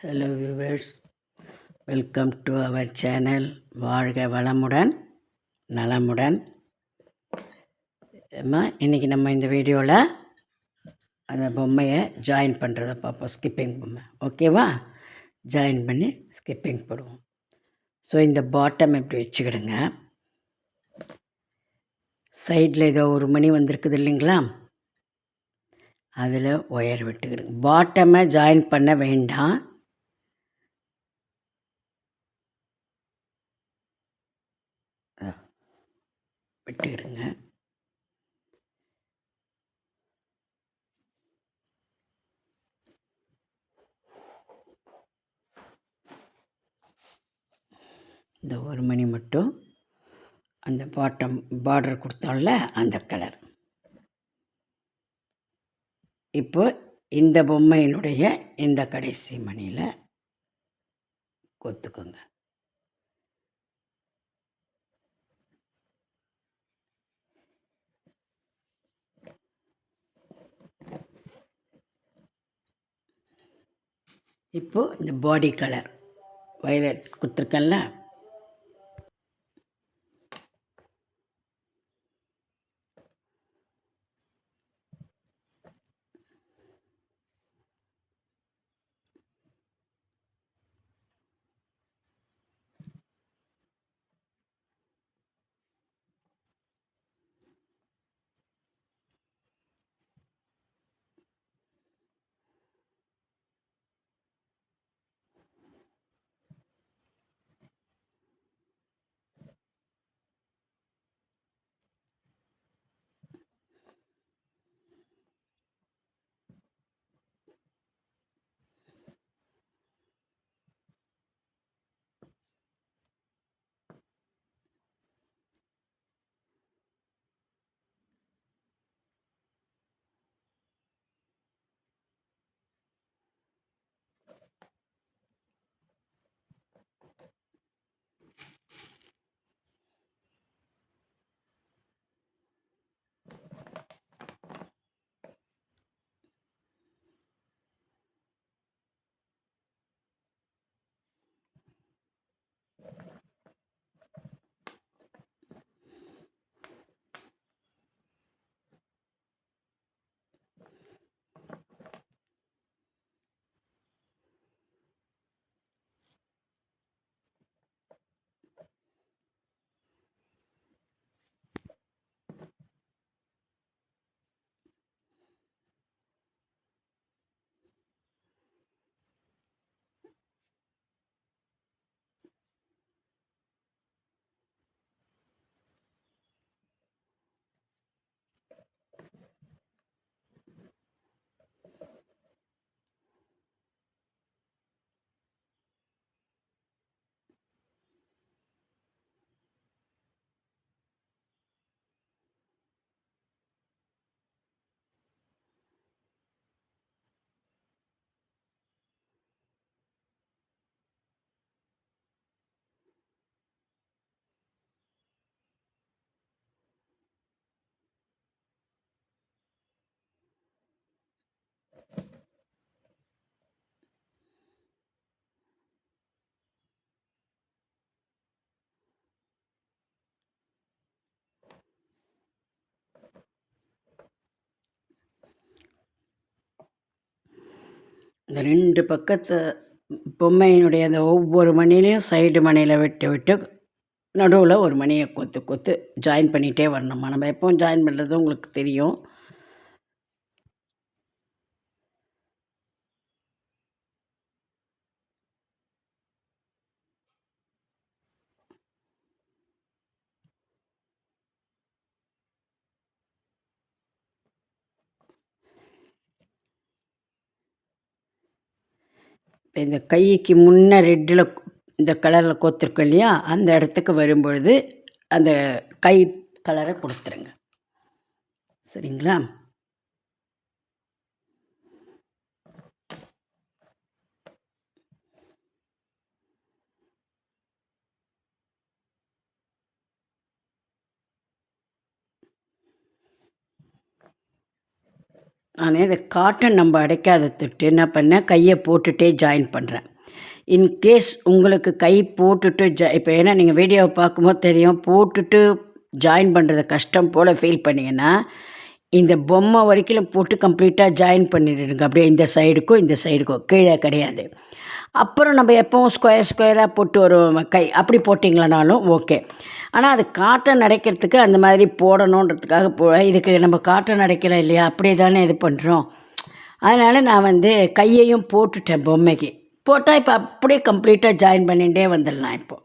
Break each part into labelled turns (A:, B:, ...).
A: Hello viewers, welcome to our channel வாழ்க வளமுடன் நலமுடன். இன்றைக்கி நம்ம இந்த வீடியோவில் அந்த பொம்மையை ஜாயின் பண்ணுறதை பார்ப்போம். ஸ்கிப்பிங் பொம்மை ஓகேவா, ஜாயின் பண்ணி ஸ்கிப்பிங் போடுவோம். ஸோ இந்த பாட்டம் இப்படி வச்சுக்கிடுங்க. சைடில் ஏதோ ஒரு மணி வந்திருக்குது இல்லைங்களா, அதில் ஒயர் விட்டுக்கிடுங்க. பாட்டமை ஜாயின் பண்ண வேண்டாம், விட்டுக்கிடுங்க. இந்த ஒரு மணி மட்டும் அந்த பாட்டம் பார்டர் கொடுத்தோம்ல அந்த கலர். இப்போ இந்த பொம்மையினுடைய இந்த கடைசி மணியில் கொத்துக்கோங்க. இப்போது இந்த பாடி கலர் வயலட் கொடுத்துருக்கேன்ல, இந்த ரெண்டு பக்கத்து பொம்மையினுடைய அந்த ஒவ்வொரு மணிலையும் சைடு மணியில் விட்டு விட்டு நடுவில் ஒரு மணியை கொத்து கொத்து ஜாயின் பண்ணிகிட்டே வரணுமா. நம்ம எப்போவும் ஜாயின் பண்ணுறது உங்களுக்கு தெரியும். இந்த கைக்கு முன்னே ரெட்டில் இந்த கலரில் கொத்துருக்கோம் இல்லையா, அந்த இடத்துக்கு வரும்பொழுது அந்த கை கலரை கொடுத்துருங்க. சரிங்களா? நான் இந்த காட்டன் நம்ம அடைக்காத தொட்டு என்ன பண்ணேன், கையை போட்டுகிட்டே ஜாயின் பண்ணுறேன். இன்கேஸ் உங்களுக்கு கை போட்டுட்டு இப்போ ஏன்னா நீங்கள் வீடியோவை பார்க்கும்போது தெரியும், போட்டுட்டு ஜாயின் பண்ணுறது கஷ்டம் போல் ஃபீல் பண்ணிங்கன்னா இந்த பொம்மை வரைக்கும் போட்டு கம்ப்ளீட்டாக ஜாயின் பண்ணிடுங்க. அப்படியே இந்த சைடுக்கும் இந்த சைடுக்கும் கீழே கிடையாது. அப்புறம் நம்ம எப்போவும் ஸ்கொயராக போட்டு வருவோம் கை, அப்படி போட்டிங்களானாலும் ஓகே. ஆனால் அது காட்டன் அடைக்கிறதுக்கு அந்த மாதிரி போடணுன்றதுக்காக இதுக்கு நம்ம காட்டன் அடைக்கலாம் இல்லையா, அப்படியே தானே இது பண்ணுறோம். அதனால் நான் கையையும் போட்டுட்டேன் பொம்மைக்கு. போட்டால் இப்போ அப்படியே கம்ப்ளீட்டாக ஜாயின் பண்ணிகிட்டே வந்துடலாம் இப்போது.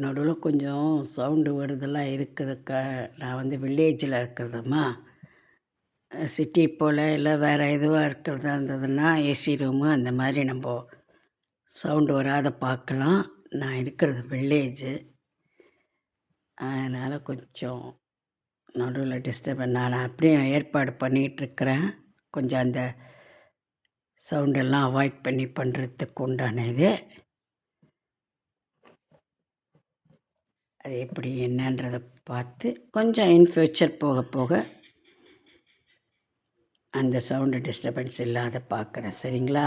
A: நடுவில் கொஞ்சம் சவுண்டு வருதெல்லாம் இருக்குதுக்கா. நான் வில்லேஜில் இருக்கிறதம்மா. சிட்டி போல் இல்லை வேறு எதுவாக இருக்கிறதா இருந்ததுன்னா ஏசி ரூமு அந்த மாதிரி நம்ம சவுண்டு வராத பார்க்கலாம். நான் இருக்கிறது வில்லேஜு, அதனால் கொஞ்சம் நடுவில் டிஸ்டர்பன். நான் அப்படியே ஏற்பாடு பண்ணிகிட்ருக்கிறேன். கொஞ்சம் அந்த சவுண்டெல்லாம் அவாய்ட் பண்ணி பண்ணுறதுக்கு உண்டான இது. அது எப்படி என்னன்றதை பார்த்து கொஞ்சம் இன் ஃப்யூச்சர் போக போக அந்த சவுண்டு டிஸ்டர்பன்ஸ் இல்லாத பார்க்குறேன். சரிங்களா?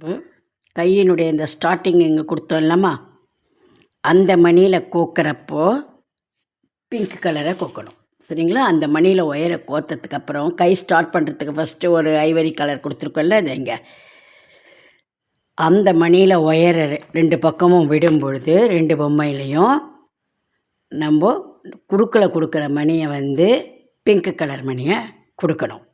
A: இப்போ கையினுடைய இந்த ஸ்டார்டிங் இங்கே கொடுத்தோம் இல்லைம்மா, அந்த மணியில் கோக்கிறப்போ பிங்க் கலரை கோக்கணும். சரிங்களா? அந்த மணியில் ஒயரை கோத்ததுக்கு அப்புறம் கை ஸ்டார்ட் பண்ணுறதுக்கு ஃபஸ்ட்டு ஒரு ஐவரி கலர் கொடுத்துருக்கோம்ல, இது இங்கே அந்த மணியில் ஒயரை 2 பக்கமும் விடும் பொழுது 2 பொம்மையிலையும் நம்ம குறுக்கில் கொடுக்குற மணியை வந்து பிங்க் கலர் மணியை கொடுக்கணும்.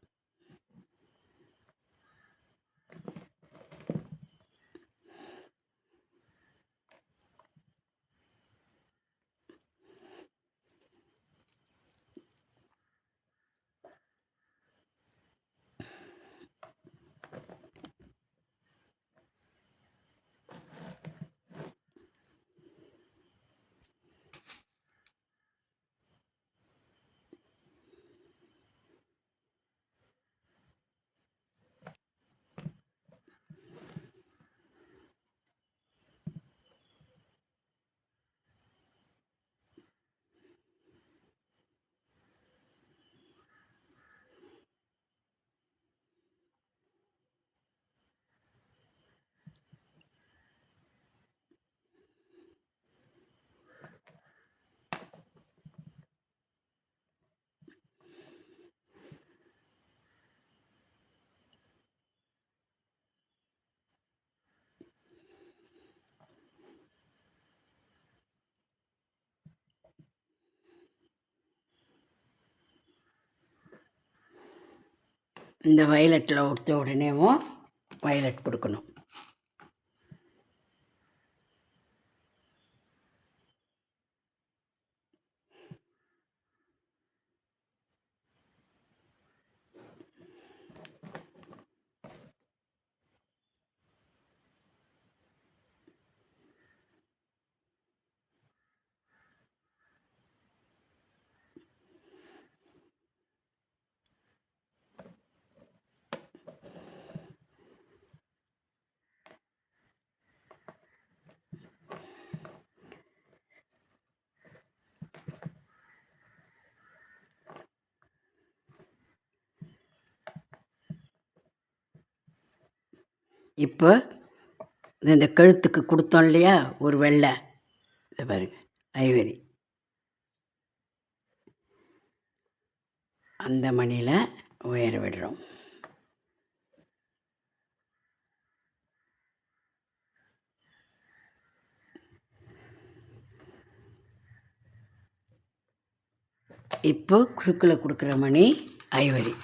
A: இந்த வயலட்டில் கொடுத்த உடனேவும் வயலட் கொடுக்கணும். இப்போ இந்த கழுத்துக்கு கொடுத்தோம் இல்லையா ஒரு வெள்ளை, இதை பாருங்க ஐவரி, அந்த மணியில் ஒயர் விடுறோம். இப்போ குறுக்கில் கொடுக்குற மணி ஐவரி.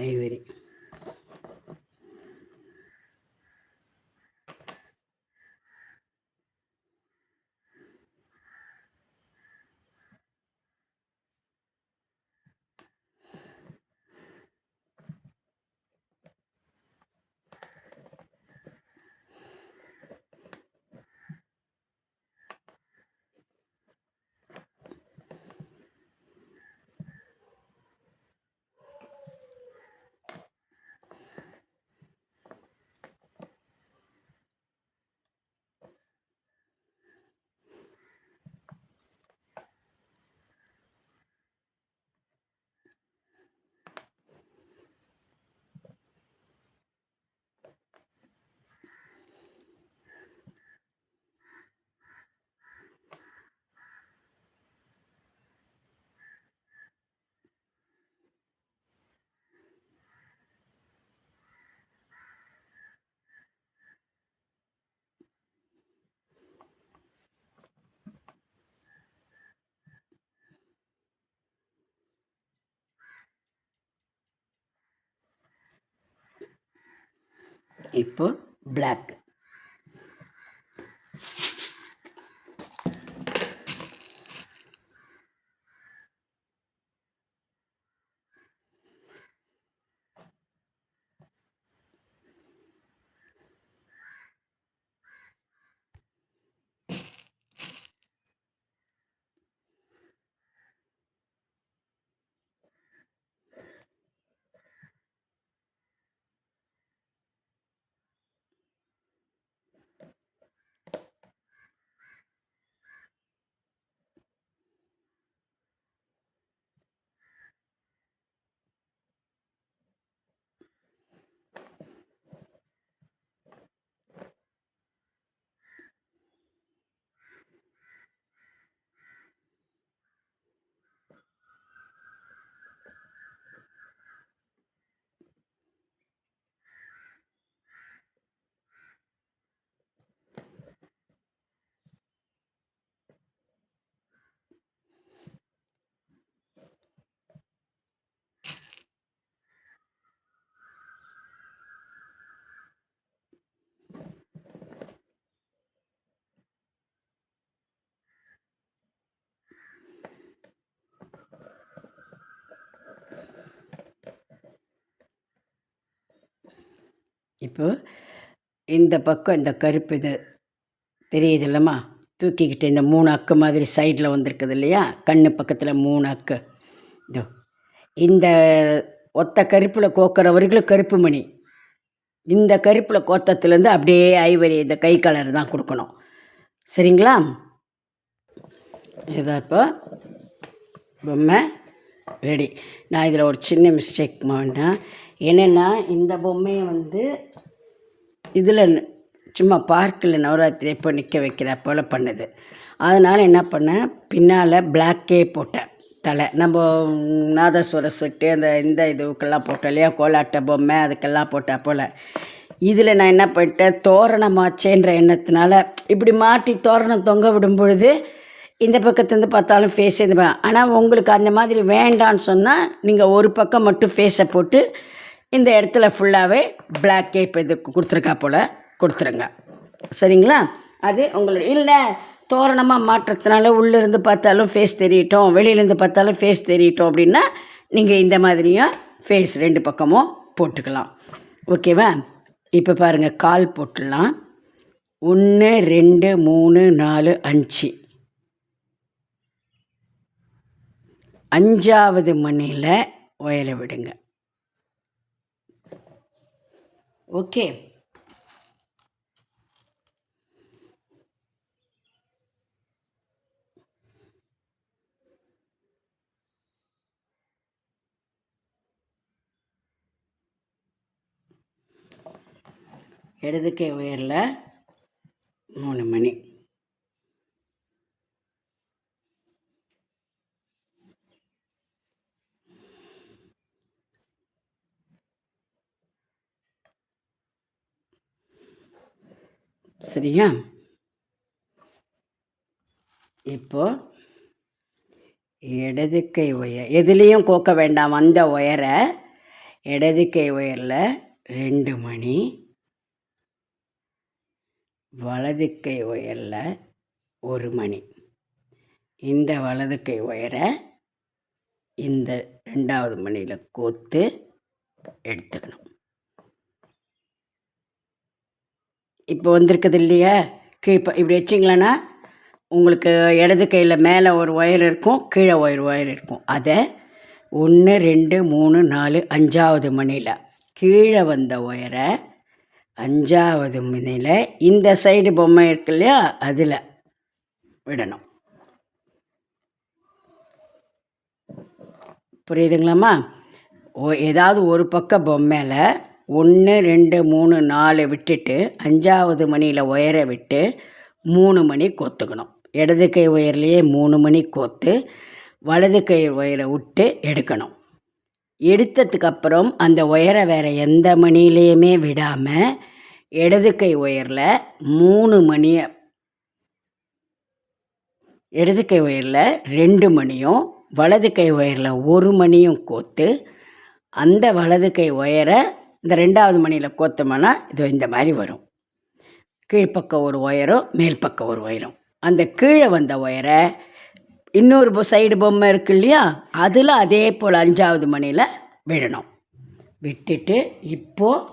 A: ஐவரி. இப்போ பிளாக். இப்போ இந்த பக்கம் இந்த கருப்பு இது தெரியுது இல்லைம்மா, தூக்கிக்கிட்டு இந்த 3 அக்கு மாதிரி சைடில் வந்திருக்குது இல்லையா, கண்ணு பக்கத்தில் 3 அக்கு. இதோ இந்த ஒத்த கருப்பில் கோக்கிற வரைக்கும் கருப்பு மணி, இந்த கருப்பில் கோத்தத்துலேருந்து அப்படியே ஐவரி இந்த கை கலர் தான் கொடுக்கணும். சரிங்களா? இதை இப்போ பொம்மை ரெடி. நான் இதில் ஒரு சின்ன மிஸ்டேக் பண்ணேன். என்னென்னா இந்த பொம்மையை வந்து இதில் சும்மா பார்க்கில் நவராத்திரி இப்போ நிற்க வைக்கிற போல் பண்ணுது. அதனால் என்ன பண்ணேன், பின்னால் பிளாக்கே போட்டேன். தலை நம்ம நாதஸ்வர சொட்டு இந்த இதுக்கெல்லாம் போட்டோம் இல்லையா, கோலாட்ட பொம்மை அதுக்கெல்லாம் போட்டா போல். இதில் நான் என்ன பண்ணிட்டேன், தோரணமாச்சேன்ற எண்ணத்தினால இப்படி மாட்டி தோரணம் தொங்க விடும் பொழுது இந்த பக்கத்துலேருந்து பார்த்தாலும் ஃபேஸ் இது. ஆனால் உங்களுக்கு அந்த மாதிரி வேண்டான்னு சொன்னால் நீங்கள் ஒரு பக்கம் மட்டும் ஃபேஸை போட்டு இந்த இடத்துல ஃபுல்லாகவே பிளாக்கே இப்போ இது கொடுத்துருக்கா போல் கொடுத்துருங்க. சரிங்களா? அது உங்களுக்கு இல்லை தோரணமாக மாற்றத்தினால உள்ளேருந்து பார்த்தாலும் ஃபேஸ் தெரியட்டும், வெளியிலேருந்து பார்த்தாலும் ஃபேஸ் தெரியட்டும் அப்படின்னா நீங்கள் இந்த மாதிரியும் ஃபேஸ் 2 பக்கமும் போட்டுக்கலாம். ஓகேவா? இப்போ பாருங்கள், கால் போட்டுடலாம். 1 2 3 4 5 5வது மணியில் ஒயரை விடுங்க. ஓகே, இடது கை ஒயரில் 3 மணி. சரியா? இப்போ இடது கை ஒயர் எதுலேயும் கோக்க வேண்டாம், அந்த ஒயரை இடது கை ஒயரில் 2 மணி, வலது கை ஒயரில் 1 மணி. இந்த வலது கை ஒயரை இந்த 2வது மணியில் கோத்து எடுத்துக்கணும். இப்போ வந்திருக்குது இல்லையா, இப்படி வச்சிங்களன்னா உங்களுக்கு இடது கையில் மேலே ஒரு ஒயர் இருக்கும், கீழே ஒயர் இருக்கும். அதை 1 2 3 4 5வது மணியில் கீழே வந்த ஒயரை 5வது மணியில் இந்த சைடு பொம்மை இருக்கு இல்லையா அதில் விடணும். புரியுதுங்களாம்மா? ஏதாவது ஒரு பக்கம் பொம்மையில் 1 2 3 4 விட்டுட்டு 5வது மணியில் ஒயரை விட்டு 3 மணி கோத்துக்கணும். இடது கை ஒயர்லேயே 3 மணி கோத்து வலது கை ஒயரை விட்டு எடுக்கணும். எடுத்ததுக்கப்புறம் அந்த ஒயரை வேறு எந்த மணிலேயுமே விடாமல் இடது கை ஒயரில் 3 மணியை, இடது கை ஒயரில் 2 மணியும் வலது கை ஒயரில் 1 மணியும் கோத்து அந்த வலது கை ஒயரை இந்த 2வது மணியில் கோத்தோம்னா இது இந்த மாதிரி வரும். கீழ்ப்பக்கம் ஒரு ஒயரும் மேல் பக்கம் ஒரு ஒயரும். அந்த கீழே வந்த ஒயரை இன்னொரு சைடு பொம்மை இருக்கு இல்லையா, அதில் அதே போல் 5வது மணியில் விடணும். விட்டுட்டு இப்போது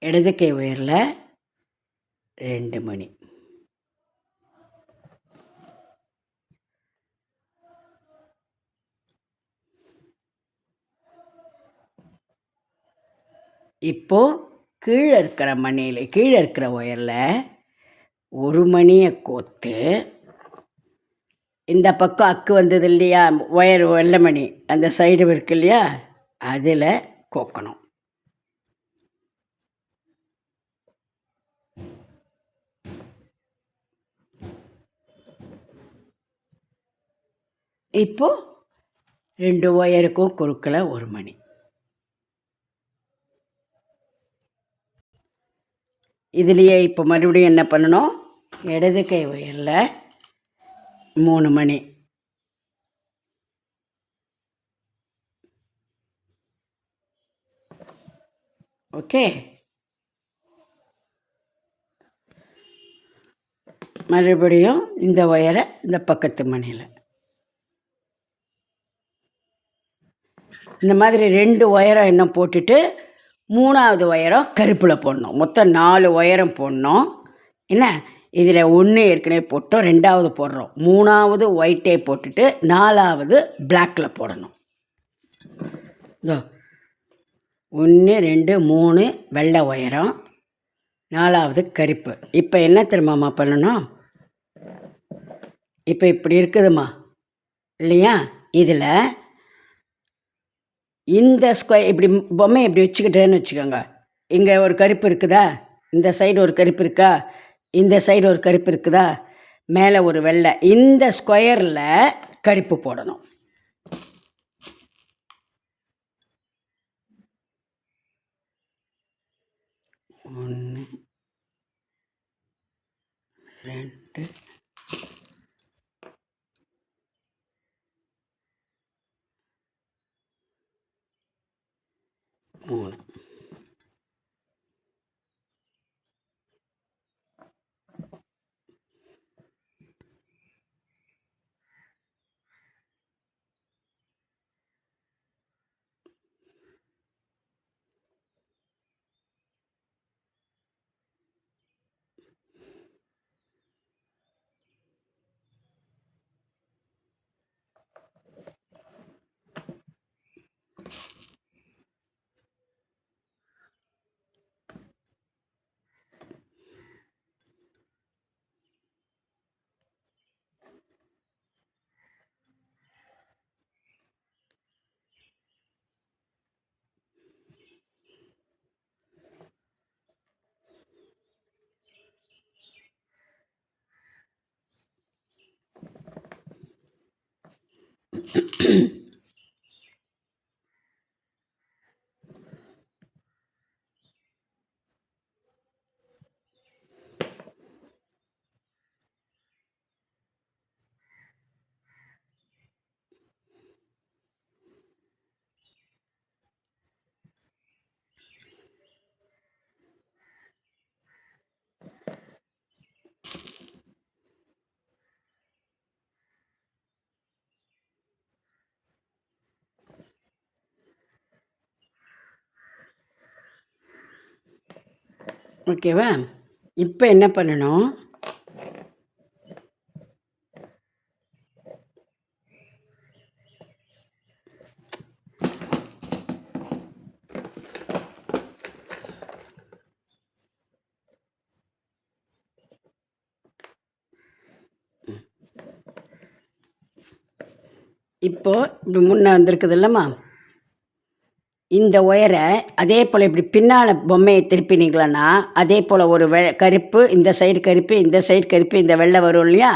A: இடது கை ஒயரில் 2 மணி, இப்போது கீழே இருக்கிற ஒயரில் 1 மணியை கோத்து இந்த பக்கம் அக்கு வந்தது இல்லையா, ஒயர் வெள்ளை மணி அந்த சைடு இருக்கு இல்லையா, அதில் கோக்கணும். இப்போது 2 ஒயருக்கும் குறுக்கில் 1 மணி. இதுலேயே இப்போ மறுபடியும் என்ன பண்ணணும், இடது கை ஒயரில் 3 மணி, ஓகே. மறுபடியும் இந்த ஒயரை இந்த பக்கத்து மணியில் இந்த மாதிரி 2 ஒயரம் இன்னும் போட்டுட்டு 3வது ஒயரம் கருப்பில் போடணும். மொத்தம் 4 ஒயரம் போடணும். என்ன, இதில் 1 ஏற்கனவே போட்டோம், 2வது போடுறோம், 3வது ஒயிட்டே போட்டுட்டு 4வது பிளாக்கில் போடணும். இதோ 1 2 3 வெள்ளை ஒயரம், 4வது கருப்பு. இப்போ என்ன தெரியுமாம்மா பண்ணணும், இப்போ இப்படி இருக்குதுமா இல்லையா, இதில் இந்த ஸ்கொயர் இப்படி பொம்மை இப்படி வச்சுக்கிட்டேன்னு வச்சுக்கோங்க. இங்கே ஒரு கருப்பு இருக்குதா, இந்த சைடு ஒரு கருப்பு இருக்கா, இந்த சைடு ஒரு கருப்பு இருக்குதா, மேலே ஒரு வெள்ளை, இந்த ஸ்கொயரில் கருப்பு போடணும். ஒன்று 2 3. ஓகேவா, இப்போ என்ன பண்ணணும், இப்போது இப்படி முன்னே வந்திருக்குது இல்லைம்மா, இந்த ஒயரை அதே போல் இப்படி பின்னால் பொம்மையை திருப்பினீங்களன்னா அதே போல் ஒரு கருப்பு, இந்த சைடு கருப்பு, இந்த சைடு கருப்பு, இந்த வெள்ளை வரும் இல்லையா,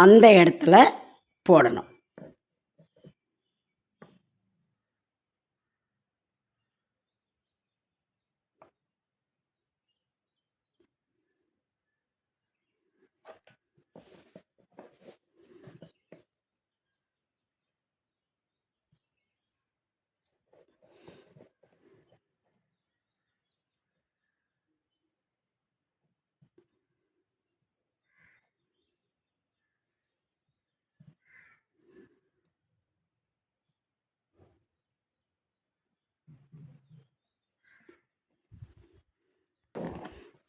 A: அந்த இடத்துல போடணும்.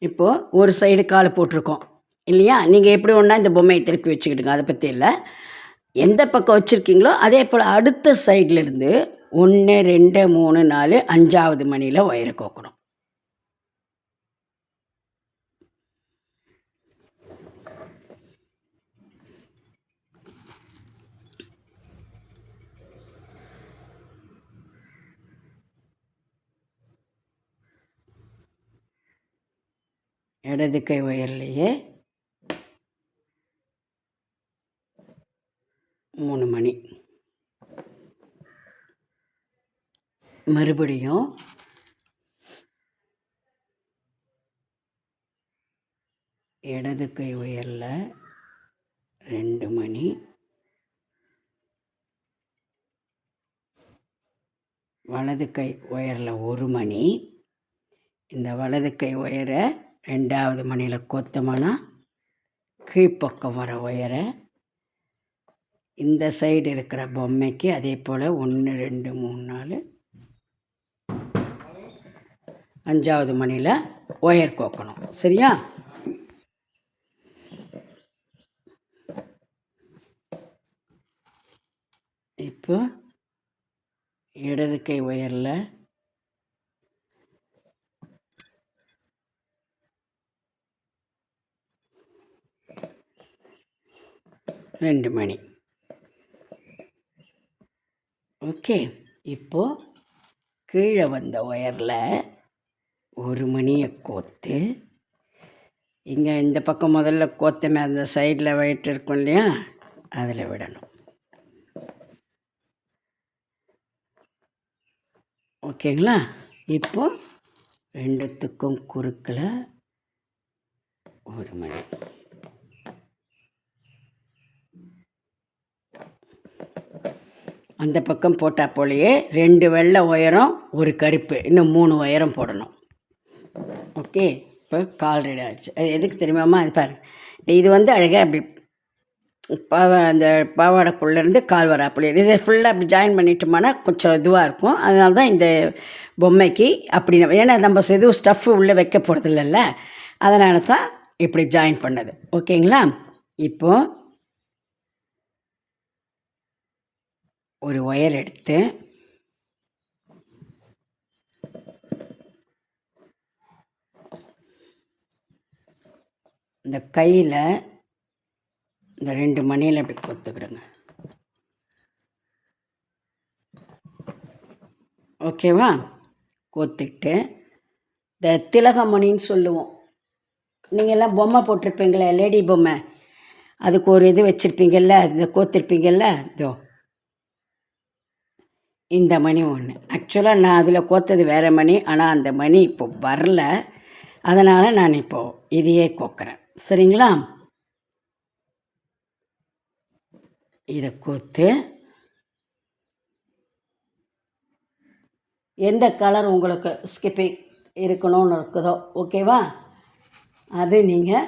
A: இப்போது ஒரு சைடு கால் போட்டிருக்கோம் இல்லையா? நீங்கள் எப்படி ஒன்றா இந்த பொம்மையை திருப்பி வச்சுக்கிடுங்க, அதை பற்றி இல்லை. எந்த பக்கம் வச்சுருக்கீங்களோ அதே போல் அடுத்த சைட்லேருந்து 1 2 3 4 5வது மணியில் ஒயரை கோக்கணும். இடது கை ஒயர்லேயே 3 மணி. மறுபடியும் இடது கை ஒயரில் 2 மணி, வலது கை ஒயரில் 1 மணி. இந்த வலது கை ஒயரை 2வது மணியில் கோத்தோம்னா கீழ்ப்பக்கம் வர ஒயரை இந்த சைடு இருக்கிற பொம்மைக்கு அதே போல் 1 2 3 4 5வது மணியில் ஒயர் கோக்கணும். சரியா? இப்போ இடது கை ஒயரில் 2 மணி. ஓகே. இப்போது கீழே வந்த ஒயரில் 1 மணியை கோத்து இங்கே இந்த பக்கம் முதல்ல கோத்தமே அந்த சைடில் வெயிட் இருக்கும் இல்லையா, அதில் விடணும். ஓகேங்களா? இப்போது ரெண்டுத்துக்கும் குறுக்கில் 1 மணி. அந்த பக்கம் போட்டால் போலேயே 2 வெள்ளை ஒயரம் 1 கருப்பு, இன்னும் 3 ஒயரம் போடணும். ஓகே. இப்போ கால் ரெடி ஆகிடுச்சு. அது எதுக்கு தெரியுமாம்மா? அது பாரு, இது வந்து அழகாக அப்படி அந்த பாவாடைக்குள்ளேருந்து கால் வர அப்படி இதை ஃபுல்லாக அப்படி ஜாயின் பண்ணிட்டோம்னா கொஞ்சம் இதுவாக இருக்கும். அதனால தான் இந்த பொம்மைக்கு அப்படி, ஏன்னா நம்ம எதுவும் ஸ்டஃப்பு உள்ளே வைக்க போகிறது இல்லைல்ல, அதனால தான் இப்படி ஜாயின் பண்ணது. ஓகேங்களா? இப்போது ஒரு ஒயர் எடுத்து இந்த கையில் இந்த 2 மணியில் அப்படி கொத்துக்கிடுங்க. ஓகேவா? கொத்திக்கிட்டு இந்த திலகமணின்னு சொல்லுவோம். நீங்கள் எல்லாம் பொம்மை போட்டிருப்பீங்களே, லேடி பொம்மை, அதுக்கு ஒரு இது வச்சுருப்பீங்கள்ல, இதை கோத்திருப்பீங்கள்ல, இதோ இந்த மணி ஒன்று. ஆக்சுவலாக நான் அதில் கோத்தது வேறு மணி, ஆனால் அந்த மணி இப்போ வரல, அதனால் நான் இப்போது இதையே கோக்கிறேன். சரிங்களா? இதை கோத்து எந்த கலர் உங்களுக்கு ஸ்கிப்பிங் இருக்கணும்னு இருக்குதோ, ஓகேவா, அது நீங்கள்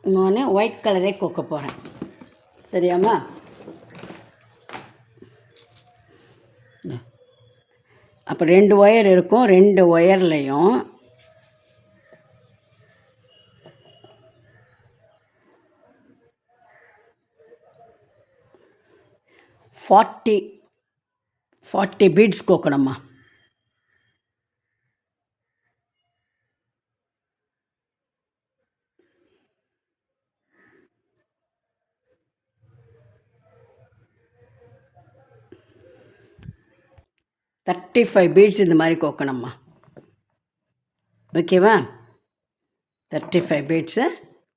A: நான் ஒயிட் கலரே கோக்க போகிறேன். சரியாம்மா? அப்போ 2 ஒயர் இருக்கும். 2 ஒயர்லையும் 40 பீட்ஸ் கோக்கணும்மா. $35 பீட்ஸ் இந்த மாதிரி கோக்கணும்மா. ஓகேவா? 35 பீட்ஸை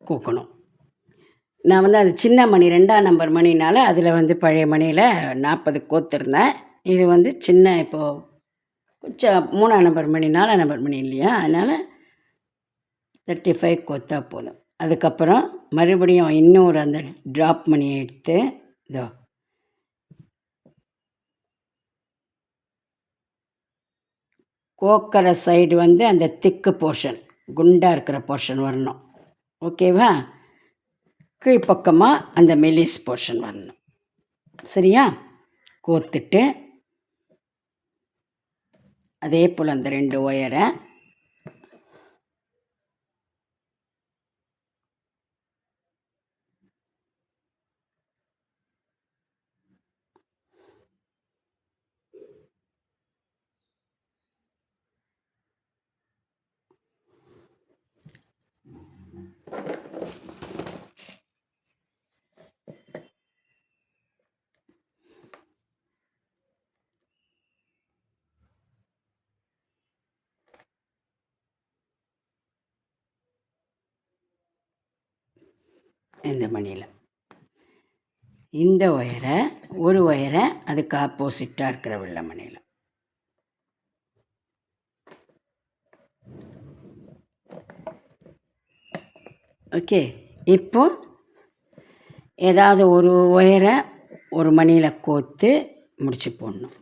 A: கோக்கணும். நான் வந்து அது சின்ன மணி 2ஆம் நம்பர் மணினால் அதில் வந்து பழைய மணியில் 40 கோத்துருந்தேன். இது வந்து சின்ன இப்போது கொஞ்சம் 3ஆம் நம்பர் மணி 4ஆம் நம்பர் மணி இல்லையா, அதனால் 35 கோத்தா போதும். அதுக்கப்புறம் மறுபடியும் இன்னொரு அந்த ட்ராப் மணியை எடுத்து இதோ கோக்கிற சைடு வந்து அந்த திக்கு போர்ஷன், குண்டாக இருக்கிற போர்ஷன் வரணும். ஓகேவா? கீழ்ப்பக்கமாக அந்த மெலிஸ் போர்ஷன் வரணும். சரியா? கோத்துட்டு அதே போல் அந்த 2 ஒயரை இந்த மணியில் இந்த ஒயரை ஒரு ஒயரை அதுக்கு ஆப்போசிட்டாக இருக்கிற வெள்ளை மணியில் ஓகே. இப்போ ஏதாவது ஒரு ஒயரை ஒரு மணியில் கோர்த்து முடிச்சு போடணும்.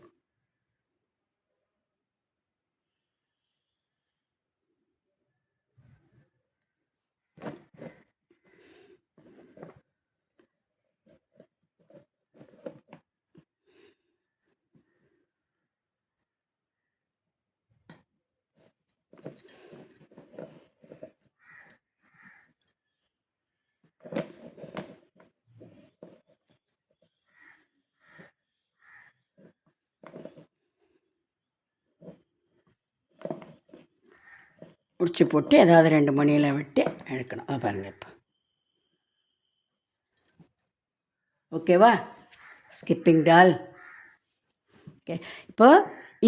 A: முடிச்சு போட்டு ஏதாவது 2 மணியில் விட்டு எடுக்கணும். பாருங்கள் இப்போ ஓகேவா? ஸ்கிப்பிங் டால். ஓகே. இப்போ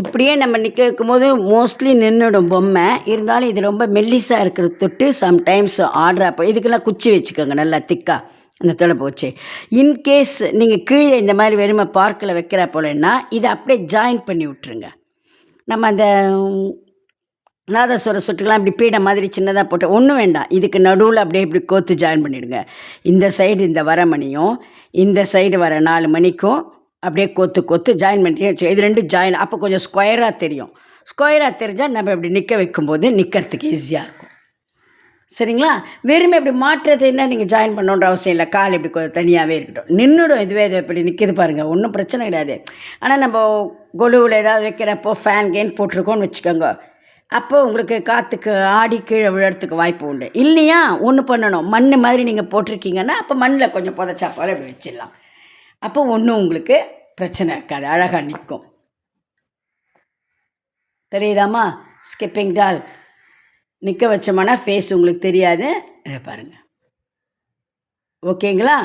A: இப்படியே நம்ம நிற்க வைக்கும்போது மோஸ்ட்லி நின்றுடும் பொம்மை. இருந்தாலும் இது ரொம்ப மெல்லிஸாக இருக்கிறது தொட்டு சம்டைம்ஸ் ஆர்டராக இதுக்கெல்லாம் குச்சி வச்சுக்கோங்க நல்லா திக்காக அந்த தொடப்பு வச்சு. இன்கேஸ் நீங்கள் கீழே இந்த மாதிரி வெறுமை பார்க்கில் வைக்கிற போலன்னா இதை அப்படியே ஜாயின் பண்ணி விட்ருங்க. நம்ம அந்த நாதஸ்வர சுட்டுக்கெலாம் இப்படி பீடை மாதிரி சின்னதாக போட்டு ஒன்றும் வேண்டாம். இதுக்கு நடுவில் அப்படியே இப்படி கோத்து ஜாயின் பண்ணிவிடுங்க. இந்த சைடு இந்த வர மணியும் இந்த சைடு வர 4 மணிக்கும் அப்படியே கோத்து ஜாயின் பண்ணி வச்சு இது 2 ஜாயின். அப்போ கொஞ்சம் ஸ்கொயராக தெரியும். ஸ்கொயராக தெரிஞ்சால் நம்ம இப்படி நிற்க வைக்கும்போது நிற்கிறதுக்கு ஈஸியாக இருக்கும். சரிங்களா? வெறுமே இப்படி மாற்றுறது என்ன நீங்கள் ஜாயின் பண்ணணுன்ற அவசியம் இல்லை. கால் இப்படி தனியாகவே இருக்கட்டும். நின்றுடும். இதுவே இது இப்படி நிற்கிது பாருங்கள், ஒன்றும் பிரச்சனை கிடையாது. ஆனால் நம்ம கொலுவில் ஏதாவது வைக்கிறப்போ ஃபேன் கேன் போட்டிருக்கோன்னு வச்சுக்கோங்க, அப்போது உங்களுக்கு காற்றுக்கு ஆடி கீழே விழறதுக்கு வாய்ப்பு உண்டு. இல்லையா ஒன்று பண்ணணும், மண் மாதிரி நீங்கள் போட்டிருக்கீங்கன்னா அப்போ மண்ணில் கொஞ்சம் புதைச்சா போல் இப்படி வச்சிடலாம். அப்போ ஒன்றும் உங்களுக்கு பிரச்சனை இருக்காது, அழகாக நிற்கும். தெரியுதாம்மா? ஸ்கிப்பிங் டால் நிற்க வச்சோம்னா ஃபேஸ் உங்களுக்கு தெரியாது. இதை பாருங்கள். ஓகேங்களா?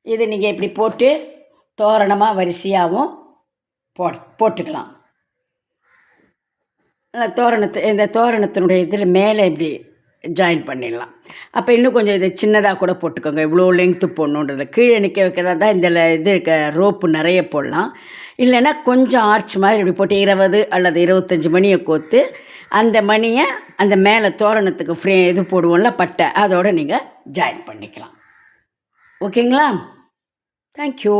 A: இது நீங்கள் இப்படி போட்டு தோரணமாக வரிசையாகவும் போட்டுக்கலாம். இந்த தோரணத்தினுடைய இதில் மேலே இப்படி ஜாயின் பண்ணிடலாம். அப்போ இன்னும் கொஞ்சம் இது சின்னதாக கூட போட்டுக்கோங்க. இவ்வளோ லெங்க்த்து போடணுன்றது கீழே நிற்க வைக்கிறதா தான் இந்த இது ரோப்பு நிறைய போடலாம். இல்லைன்னா கொஞ்சம் ஆர்ச் மாதிரி இப்படி போட்டு 20 அல்லது 25 மணியை கோர்த்து அந்த மணியை அந்த மேலே தோரணத்துக்கு இது போடுவோம்ல பட்டை, அதோடு நீங்கள் ஜாயின் பண்ணிக்கலாம். ஓகேங்களா? தேங்க்யூ.